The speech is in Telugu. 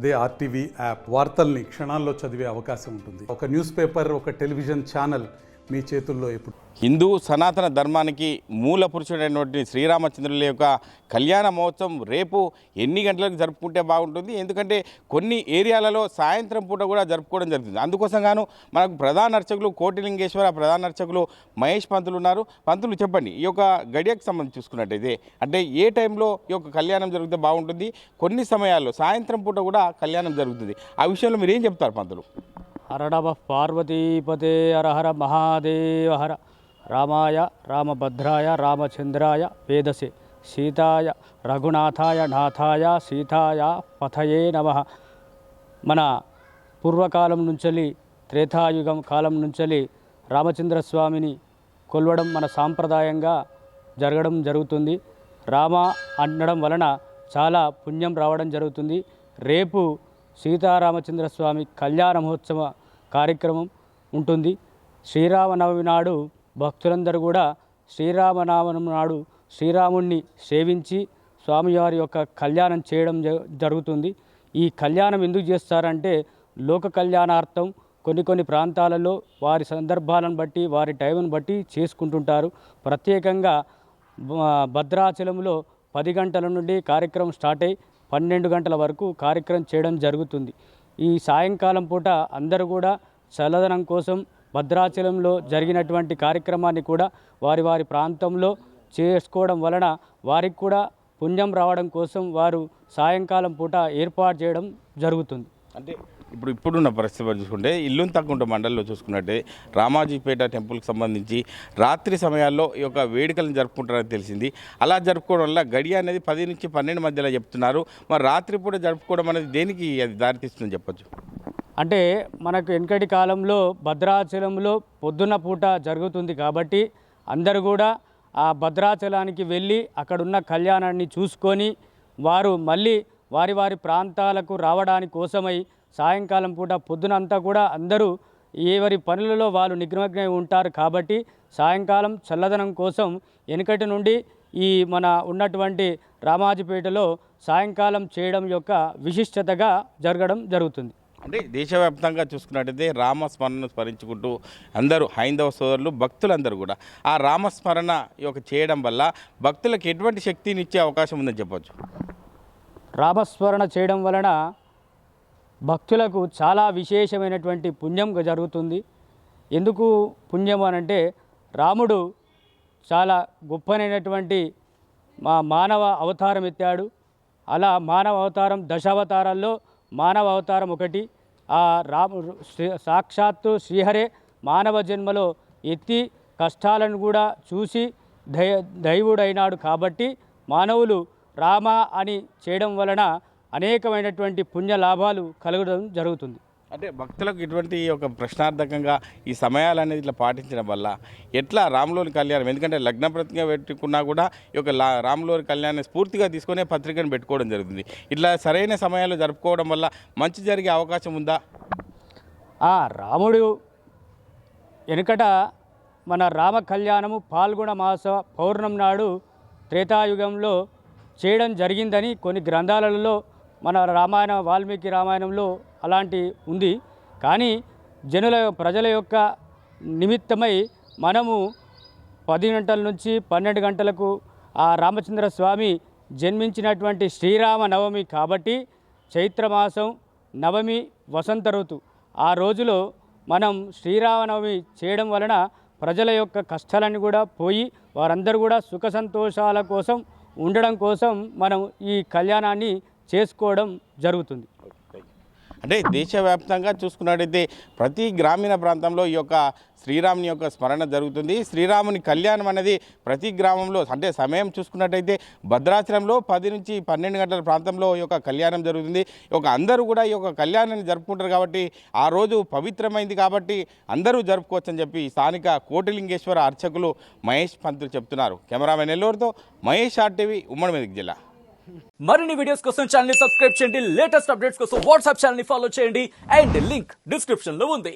అదే ఆర్టీవీ యాప్. వార్తల్ని క్షణాల్లో చదివే అవకాశం ఉంటుంది. ఒక న్యూస్ పేపర్, ఒక టెలివిజన్ ఛానల్ మీ చేతుల్లో ఎప్పుడు. హిందూ సనాతన ధర్మానికి మూల పురుషుడైనటువంటి శ్రీరామచంద్రుల యొక్క కళ్యాణ మహోత్సవం రేపు ఎన్ని గంటలకు జరుపుకుంటే బాగుంటుంది, ఎందుకంటే కొన్ని ఏరియాలలో సాయంత్రం పూట కూడా జరుపుకోవడం జరుగుతుంది. అందుకోసం గాను మనకు ప్రధాన అర్చకులు కోటిలింగేశ్వర ప్రధాన అర్చకులు మహేష్ పంతులు ఉన్నారు. పంతులు చెప్పండి, ఈ యొక్క గడియకు సంబంధించి చూసుకున్నట్టయితే అంటే ఏ టైంలో ఈ యొక్క కళ్యాణం జరిగితే బాగుంటుంది? కొన్ని సమయాల్లో సాయంత్రం పూట కూడా కళ్యాణం జరుగుతుంది. ఆ విషయంలో మీరు ఏం చెప్తారు పంతులు? హరడవ పార్వతీపతే హరహర మహాదేవ హర. రామాయ రామభద్రాయ రామచంద్రాయ వేదసే సీతాయ రఘునాథాయ నాథాయ సీతాయ పథయే నమః. మన పూర్వకాలం నుంచెల్లి త్రేతాయుగం కాలం నుంచెల్లి రామచంద్రస్వామిని కొలవడం మన సాంప్రదాయంగా జరగడం జరుగుతుంది. రామ అనడం వలన చాలా పుణ్యం రావడం జరుగుతుంది. రేపు సీతారామచంద్రస్వామి కళ్యాణ మహోత్సవ కార్యక్రమం ఉంటుంది. శ్రీరామనవమి నాడు భక్తులందరూ కూడా శ్రీరామనవమి నాడు శ్రీరాముణ్ణి సేవించి స్వామివారి యొక్క కళ్యాణం చేయడం జరుగుతుంది. ఈ కళ్యాణం ఎందుకు చేస్తారంటే లోక కళ్యాణార్థం కొన్ని ప్రాంతాలలో వారి సందర్భాలను బట్టి వారి టైంను బట్టి చేసుకుంటుంటారు. ప్రత్యేకంగా భద్రాచలంలో 10 గంటల నుండి కార్యక్రమం స్టార్ట్ అయ్యి 12 గంటల వరకు కార్యక్రమం చేయడం జరుగుతుంది. ఈ సాయంకాలం పూట అందరూ కూడా చల్లదనం కోసం భద్రాచలంలో జరిగినటువంటి కార్యక్రమాన్ని కూడా వారి ప్రాంతంలో చేసుకోవడం వలన వారికి కూడా పుణ్యం రావడం కోసం వారు సాయంకాలం పూట ఏర్పాటు చేయడం జరుగుతుంది. అంటే ఇప్పుడున్న పరిస్థితి చూసుకుంటే ఇల్లుంతకుంట మండలంలో చూసుకున్నట్టే రామాజీపేట టెంపుల్కి సంబంధించి రాత్రి సమయాల్లో ఈ యొక్క వేడుకలను జరుపుకుంటారని తెలిసింది. అలా జరుపుకోవడం వల్ల గడియ అనేది 10 నుంచి 12 మధ్యలో చెప్తున్నారు. మరి రాత్రిపూట జరుపుకోవడం అనేది దేనికి అది దారితీస్తుందని చెప్పొచ్చు? అంటే మనకు వెనకటి కాలంలో భద్రాచలంలో పొద్దున్న పూట జరుగుతుంది కాబట్టి అందరూ కూడా ఆ భద్రాచలానికి వెళ్ళి అక్కడున్న కళ్యాణాన్ని చూసుకొని వారు మళ్ళీ వారి ప్రాంతాలకు రావడానికి కోసమై సాయంకాలం పూట పొద్దునంతా కూడా అందరూ ఎవరి పనులలో వాళ్ళు నిమగ్నమై ఉంటారు. కాబట్టి సాయంకాలం చల్లదనం కోసం వెనుకటి నుండి ఈ మన ఉన్నటువంటి రామాజీపేటలో సాయంకాలం చేయడం యొక్క విశిష్టతగా జరగడం జరుగుతుంది. అంటే దేశవ్యాప్తంగా చూసుకున్నట్టయితే రామస్మరణను స్మరించుకుంటూ అందరూ హైందవ సోదరులు భక్తులందరూ కూడా ఆ రామస్మరణ యొక్క చేయడం వల్ల భక్తులకు ఎటువంటి శక్తిని ఇచ్చే అవకాశం ఉందని చెప్పొచ్చు? రామస్మరణ చేయడం వలన భక్తులకు చాలా విశేషమైనటువంటి పుణ్యం జరుగుతుంది. ఎందుకు పుణ్యం అనంటే రాముడు చాలా గొప్పనైనటువంటి మానవ అవతారం ఎత్తాడు. అలా మానవ అవతారం దశావతారాల్లో మానవ అవతారం ఒకటి. ఆ రాముడు సాక్షాత్తు శ్రీహరే మానవ జన్మలో ఎత్తి కష్టాలను కూడా చూసి దైవుడైనాడు. కాబట్టి మానవులు రామ అని చేయడం వలన అనేకమైనటువంటి పుణ్య లాభాలు కలగడం జరుగుతుంది. అంటే భక్తులకు ఇటువంటి ఒక ప్రశ్నార్థకంగా ఈ సమయాలు అనేది ఇట్లా పాటించడం వల్ల ఎట్లా రాములోని కళ్యాణం, ఎందుకంటే లగ్న ప్రతిజ్ఞ పెట్టుకున్నా కూడా ఈ యొక్క రాములోని కళ్యాణాన్ని స్ఫూర్తిగా తీసుకునే పత్రికను పెట్టుకోవడం జరుగుతుంది. ఇట్లా సరైన సమయాల్లో జరుపుకోవడం వల్ల మంచి జరిగే అవకాశం ఉందా? రాముడు వెనుకట మన రామ కళ్యాణము పాల్గొన మాస పౌర్ణమి నాడు త్రేతాయుగంలో చేయడం జరిగిందని కొన్ని గ్రంథాలలో మన రామాయణ వాల్మీకి రామాయణంలో అలాంటి ఉంది. కానీ ప్రజల యొక్క నిమిత్తమై మనము 10 గంటల నుంచి 12 గంటలకు ఆ రామచంద్ర స్వామి జన్మించినటువంటి శ్రీరామ నవమి కాబట్టి చైత్రమాసం నవమి వసంత ఋతు ఆ రోజులో మనం శ్రీరామనవమి చేయడం వలన ప్రజల యొక్క కష్టాలన్నీ కూడా పోయి వారందరూ కూడా సుఖ సంతోషాల కోసం ఉండడం కోసం మనం ఈ కళ్యాణాన్ని చేసుకోవడం జరుగుతుంది. అంటే దేశవ్యాప్తంగా చూసుకున్నట్టయితే ప్రతి గ్రామీణ ప్రాంతంలో ఈ యొక్క శ్రీరాముని యొక్క స్మరణ జరుగుతుంది. శ్రీరాముని కళ్యాణం అనేది ప్రతి గ్రామంలో అంటే సమయం చూసుకున్నట్టయితే భద్రాచలంలో 10 నుంచి 12 గంటల ప్రాంతంలో ఈ యొక్క కళ్యాణం జరుగుతుంది. అందరూ కూడా ఈ యొక్క కళ్యాణాన్ని జరుపుకుంటారు కాబట్టి ఆ రోజు పవిత్రమైంది కాబట్టి అందరూ జరుపుకోవచ్చని చెప్పి స్థానిక కోటిలింగేశ్వర అర్చకులు మహేష్ పంతులు చెప్తున్నారు. కెమెరామెన్ నెల్లూరుతో మహేష్ ఆర్టీవీ ఉమ్మడి మెదక్ జిల్లా. మరిన్ని వీడియోస్ కోసం ఛానల్ ని సబ్స్క్రైబ్ చేయండి. లేటెస్ట్ అప్డేట్స్ కోసం వాట్సాప్ ఛానల్ ని ఫాలో చేయండి. అండ్ లింక్ డిస్క్రిప్షన్ లో ఉంది.